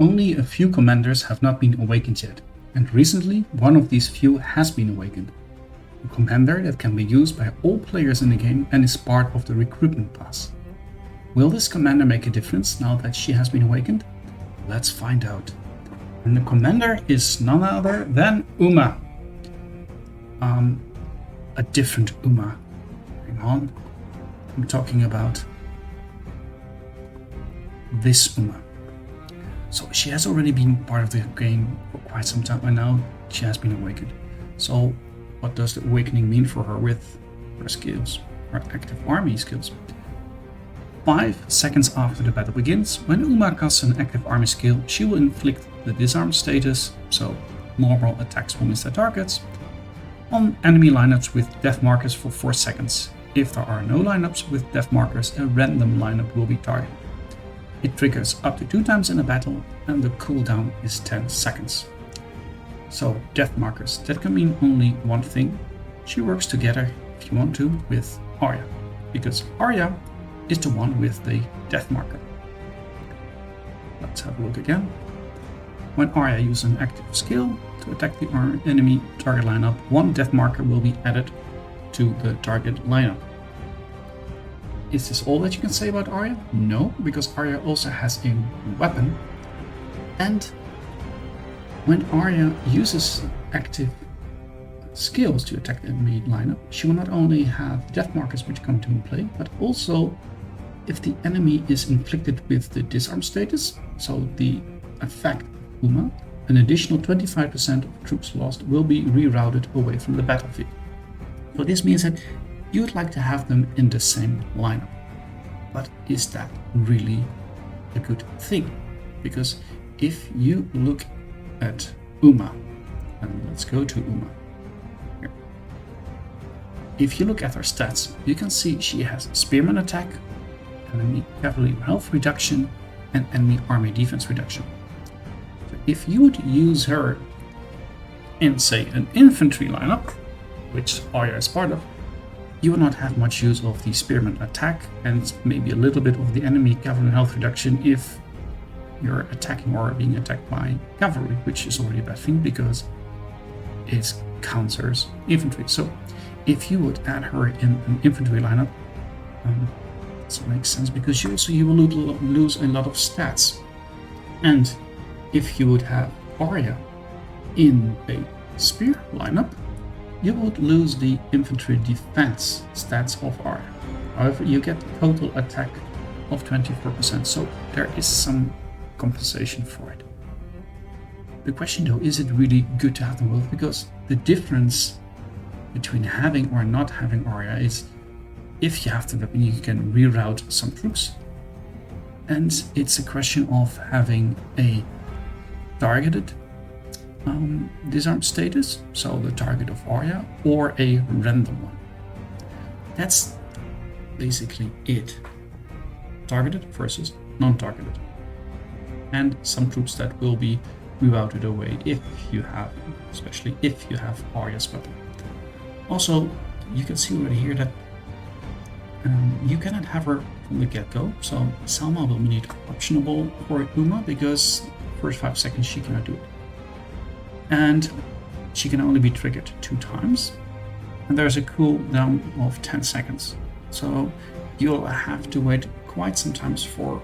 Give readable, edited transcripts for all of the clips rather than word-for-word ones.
Only a few commanders have not been awakened yet, and recently one of these few has been awakened. A commander that can be used by all players in the game and is part of the recruitment class. Will this commander make a difference now that she has been awakened? Let's find out. And the commander is none other than Uma. A different Uma. Hang on. I'm talking about this Uma. So she has already been part of the game for quite some time, and now she has been awakened. So what does the awakening mean for her with her skills, her active army skills? 5 seconds after the battle begins, when Uma casts an active army skill, she will inflict the disarm status, so normal attacks will miss their targets, on enemy lineups with death markers for 4 seconds. If there are no lineups with death markers, a random lineup will be targeted. It triggers up to 2 times in a battle, and the cooldown is 10 seconds. So death markers, that can mean only one thing. She works together, if you want to, with Arya, because Arya is the one with the death marker. Let's have a look again. When Arya uses an active skill to attack the enemy target lineup, 1 death marker will be added to the target lineup. Is this all that you can say about Arya? No, because Arya also has a weapon, and when Arya uses active skills to attack the enemy lineup, she will not only have death markers which come to play, but also if the enemy is inflicted with the disarm status, so the effect of Uma, an additional 25% of troops lost will be rerouted away from the battlefield. So this means that you would like to have them in the same lineup. But is that really a good thing? Because if you look at Uma, and let's go to Uma. Here. If you look at her stats, you can see she has spearman attack, enemy cavalry health reduction, and enemy army defense reduction. So if you would use her in, say, an infantry lineup, which Arya is part of, you will not have much use of the spearman attack and maybe a little bit of the enemy cavalry health reduction if you're attacking or being attacked by cavalry, which is already a bad thing because it counters infantry. So if you would add her in an infantry lineup, this makes sense because you will lose a lot of stats. And if you would have Arya in a spear lineup, you would lose the infantry defense stats of Arya. However, you get total attack of 24%, so there is some compensation for it. The question though, is it really good to have them both? Because the difference between having or not having Arya is if you have the weapon, you can reroute some troops. And it's a question of having a targeted disarm status, so the target of Arya, or a random one. That's basically it. Targeted versus non-targeted. And some troops that will be rerouted away if you have, especially if you have Arya's weapon. Also, you can see already here that you cannot have her from the get-go, so Selma will be optionable for Uma because first 5 seconds she cannot do it. And she can only be triggered 2 times, and there's a cooldown of 10 seconds. So you'll have to wait quite some times for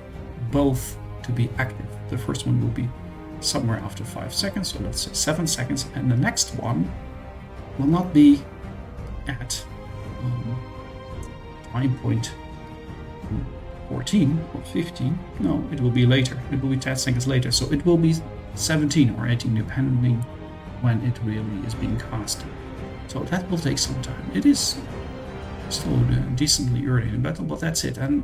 both to be active. The first one will be somewhere after 5 seconds, so let's say 7 seconds, and the next one will not be at time point 14 or 15. No, it will be later. It will be 10 seconds later, so it will be 17 or 18 depending when it really is being cast. So that will take some time. It is still decently early in the battle, but that's it. And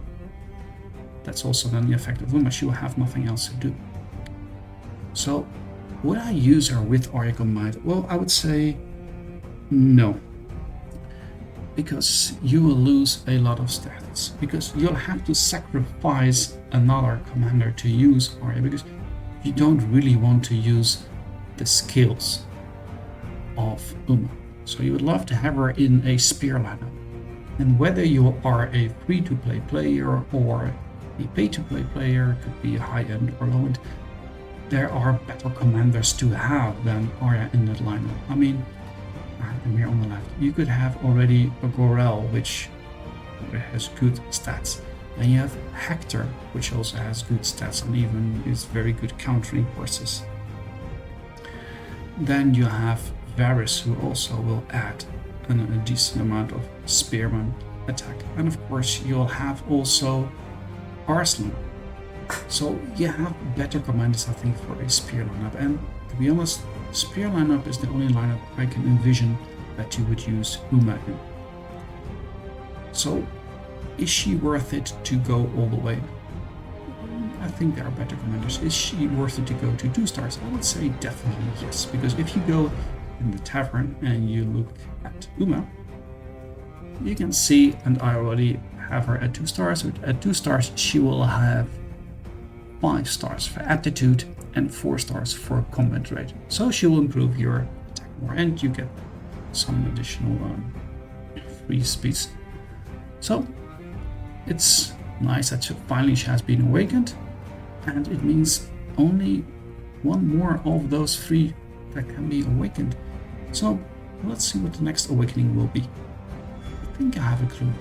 that's also then the effect of Uma. She will have nothing else to do. So would I use her with Arya combined? Well, I would say no. Because you will lose a lot of stats. Because you'll have to sacrifice another commander to use Arya, because you don't really want to use the skills of Uma. So you would love to have her in a spear lineup. And whether you are a free-to-play player or a pay-to-play player, could be a high-end or low-end, there are better commanders to have than Arya in that lineup. I mean, I have them here on the left. You could have already a Gorel, which has good stats. Then you have Hector, which also has good stats and even is very good countering horses. Then you have Varys, who also will add a decent amount of spearman attack. And of course, you'll have also Arslan. So you have better commanders, I think, for a spear lineup. And to be honest, spear lineup is the only lineup I can envision that you would use Uma in. So, is she worth it to go all the way? I think there are better commanders. Is she worth it to go to 2 stars? I would say definitely yes, because if you go in the tavern and you look at Uma, you can see, and I already have her at 2 stars. At 2 stars, she will have 5 stars for aptitude and 4 stars for combat rate. So she will improve your attack more, and you get some additional free speeds. So it's nice that finally she has been awakened, and it means only one more of those 3 that can be awakened. So let's see what the next awakening will be. I think I have a clue.